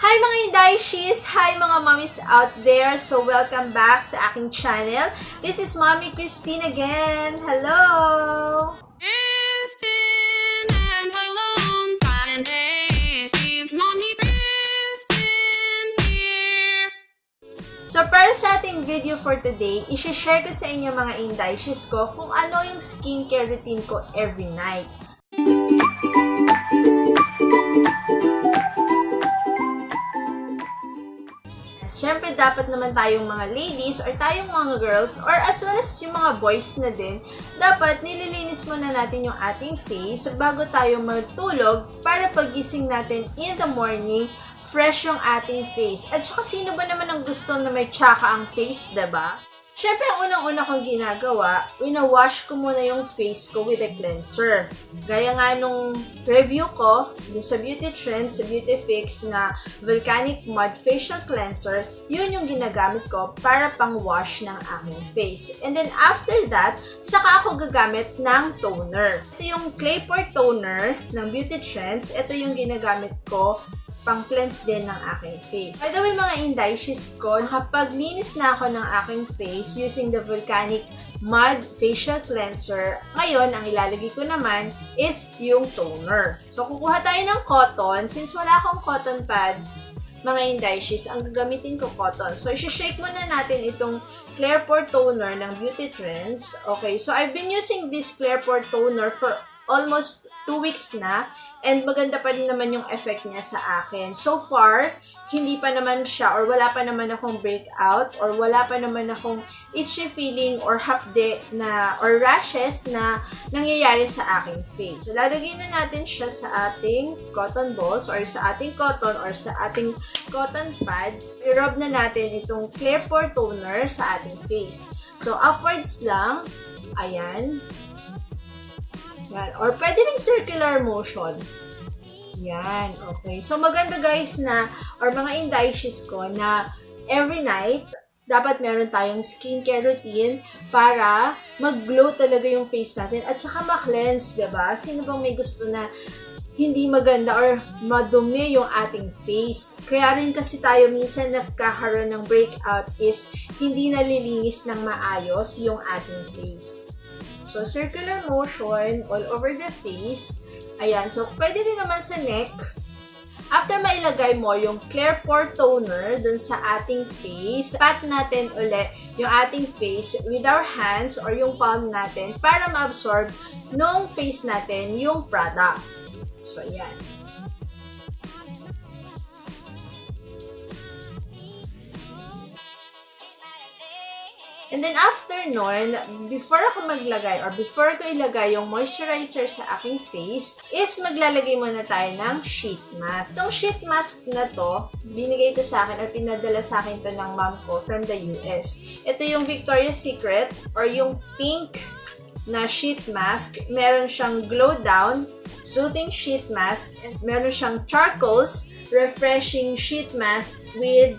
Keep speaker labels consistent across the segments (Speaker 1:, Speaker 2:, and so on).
Speaker 1: Hi mga Indayshies! Hi mga mommies out there! So welcome back sa aking channel. This is Mommy Christine again. Hello!
Speaker 2: It's been a long time, Indayshies. Mommy Kristen here.
Speaker 1: So para sa ating video for today, isi-share ko sa inyo mga Indayshies ko kung ano yung skincare routine ko every night. Siyempre, dapat naman tayong mga ladies or tayong mga girls or as well as yung mga boys na din, dapat nililinis muna natin yung ating face bago tayo matulog para pagising natin in the morning, fresh yung ating face. At saka sino ba naman ang gusto na may tsaka ang face, diba? Siyempre, ang unang-una kong ginagawa, wina-wash ko muna yung face ko with a cleanser. Gaya nga nung review ko, yung sa Beauty Trends, sa Beauty Fix na Volcanic Mud Facial Cleanser, yun yung ginagamit ko para pang-wash ng aking face. And then after that, saka ako gagamit ng toner. Ito yung Clay Pore Toner ng Beauty Trends. Ito yung ginagamit ko pang-cleanse din ng aking face. By the way, mga Indayshies ko, nakapaglinis na ako ng aking face using the Volcanic Mud Facial Cleanser. Ngayon, ang ilalagay ko naman is yung toner. So, kukuha tayo ng cotton. Since wala akong cotton pads, mga Indayshies, ang gagamitin ko cotton. So, isi-shake muna natin itong Clear Pore Toner ng Beauty Trends. Okay, so I've been using this Clear Pore Toner for almost 2 weeks na. And maganda pa rin naman yung effect niya sa akin. So far, hindi pa naman siya or wala pa naman akong breakout or wala pa naman akong itchy feeling or hapde na or rashes na nangyayari sa aking face. So, lalagay na natin siya sa ating cotton balls or sa ating cotton or sa ating cotton pads. I-rub na natin itong Clear Pore Toner sa ating face. So, upwards lang. Ayan. Yan. Or pwede rin circular motion. Yan. Okay. So, maganda guys na, or mga Indayshies ko, na every night, dapat meron tayong skincare routine para mag-glow talaga yung face natin at saka ma-cleanse, diba? Sino bang may gusto na hindi maganda or madumi yung ating face? Kaya rin kasi tayo minsan nagkakaroon ng breakout is hindi nalilinis ng maayos yung ating face. So, circular motion all over the face. Ayan. So, pwede rin naman sa neck. After mailagay mo yung Clear Pore Toner dun sa ating face, pat natin ulit yung ating face with our hands or yung palm natin para ma-absorb nung face natin yung product. So, ayan. And then after nun, before ako maglagay or before ko ilagay yung moisturizer sa aking face, is maglalagay muna tayo ng sheet mask. Itong sheet mask na to, binigay ito sa akin or pinadala sa akin to ng mom ko from the US. Ito yung Victoria's Secret or yung pink na sheet mask. Meron siyang glow down, soothing sheet mask, and meron siyang charcoals, refreshing sheet mask with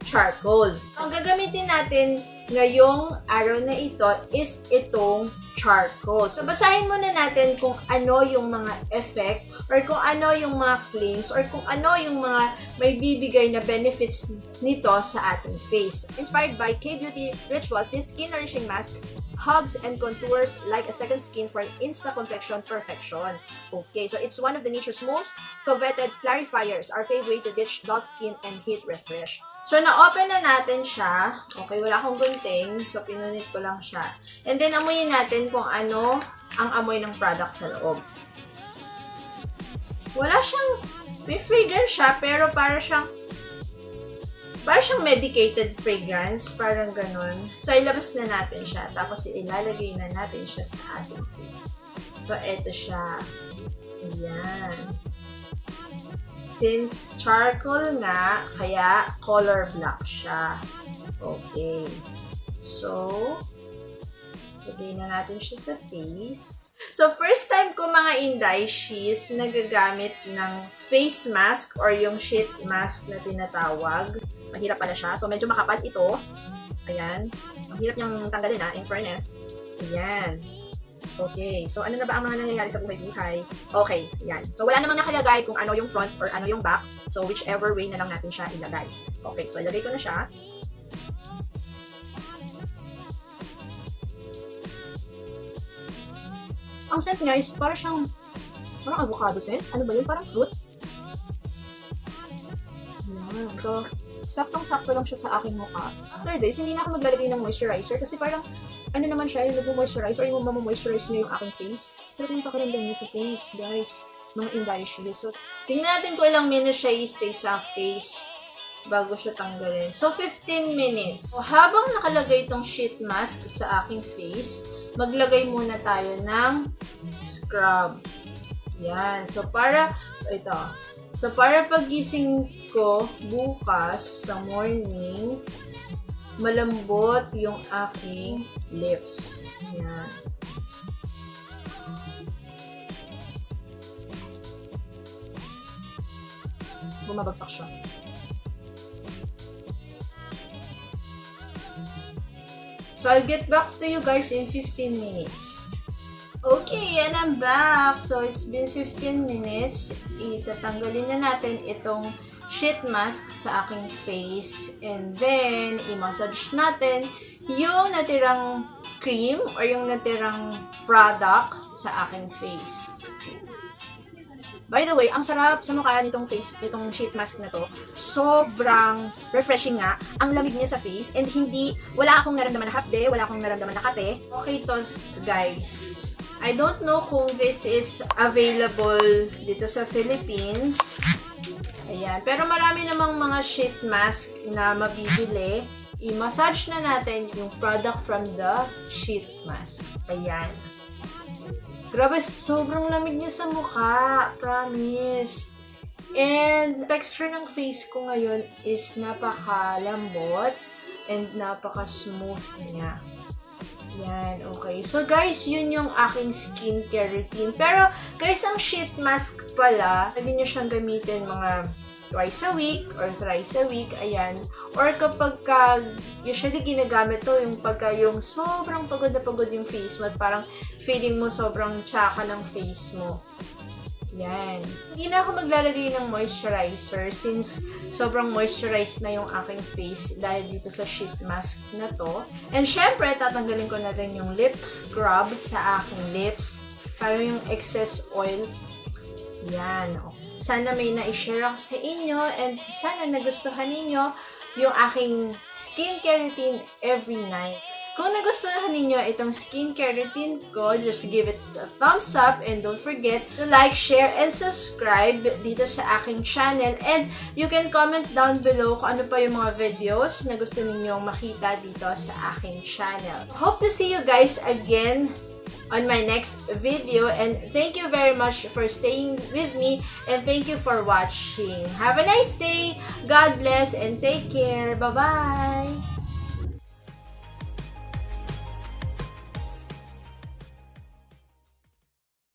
Speaker 1: charcoal. Ang gagamitin natin ngayong araw na ito is itong charcoal. So, basahin muna natin kung ano yung mga effect or kung ano yung mga claims or kung ano yung mga may bibigay na benefits nito sa ating face. Inspired by K-Beauty Rituals, this skin-nourishing mask hugs and contours like a second skin for instant complexion perfection. Okay, so it's one of the nature's most coveted clarifiers, our favorite to ditch dull skin and heat refresh. So, na-open na natin siya. Okay, wala akong gunting. So, pinunit ko lang siya. And then, amuyin natin kung ano ang amoy ng product sa loob. Wala siyang, may fragrance siya, pero para siyang medicated fragrance. Parang ganun. So, ilabas na natin siya. Tapos, ilalagay na natin siya sa ating face. So, eto siya. Ayan. Since charcoal nga, kaya color black siya. Okay. So, lagay na natin siya sa face. So, first time ko mga Indayshies nagagamit ng face mask or yung sheet mask na tinatawag. Mahirap pala siya. So, medyo makapal ito. Ayan. Ang hirap niyang tanggalin in fairness. Ayan. Okay, so ano na ba ang mga nangyayari sa buhay-buhay? Okay, yan. So wala namang nakalagay kung ano yung front or ano yung back. So whichever way na lang natin siya ilagay. Okay, so ilagay ko na siya. Ang scent niya is parang avocado scent. Ano ba yun? Parang fruit. Yan. So, saktong-sakto lang siya sa aking mukha. After this, hindi na ako maglalagay ng moisturizer kasi parang ano naman siya, yung nag-moisturize or yung mamamoisturize na yung aking face. Sarap ng pakiramdam niya sa face, guys. Mga Indayshies. So, tingnan natin kung ilang minutes siya i-stay sa face bago siya tanggalin. So, 15 minutes. So, habang nakalagay itong sheet mask sa aking face, maglagay muna tayo ng scrub. Yan. So, para pagising ko bukas sa morning, malambot yung aking lips. Yan. Bumabagsak siya. So, I'll get back to you guys in 15 minutes. Okay, and I'm back. So, it's been 15 minutes. Itatanggalin na natin itong sheet mask sa aking face. And then, i-massage natin yung natirang cream or yung natirang product sa aking face. Okay. By the way, ang sarap sa mukha nitong itong sheet mask na to. Sobrang refreshing nga. Ang lamig niya sa face and wala akong naramdaman na hapde, wala akong naramdaman na kate. Okay to, guys. I don't know kung this is available dito sa Philippines. Ayan. Pero marami namang mga sheet mask na mabibili. I-massage na natin yung product from the sheet mask. Ayan. Grabe, sobrang lamig niya sa mukha. Promise. And texture ng face ko ngayon is napakalambot and napaka-smooth niya. Yan, okay. So guys, yun yung aking skincare routine. Pero guys, ang sheet mask pala, pwede nyo siyang gamitin mga twice a week or thrice a week, ayan. Or kapag usually ginagamit to yung pagka yung sobrang pagod na pagod yung face mo, parang feeling mo sobrang tsaka ng face mo. Yan. Hindi na ako maglalagay ng moisturizer since sobrang moisturized na yung aking face dahil dito sa sheet mask na to. And syempre, tatanggalin ko na rin yung lip scrub sa aking lips para yung excess oil. Yan. Sana may na-share ako sa inyo and sana nagustuhan ninyo yung aking skincare routine every night. Kung nagustuhan ninyo itong skincare routine ko, just give it a thumbs up and don't forget to like, share, and subscribe dito sa aking channel. And you can comment down below kung ano pa yung mga videos na gusto ninyong makita dito sa aking channel. Hope to see you guys again on my next video, and thank you very much for staying with me and thank you for watching. Have a nice day, God bless, and take care. Bye-bye!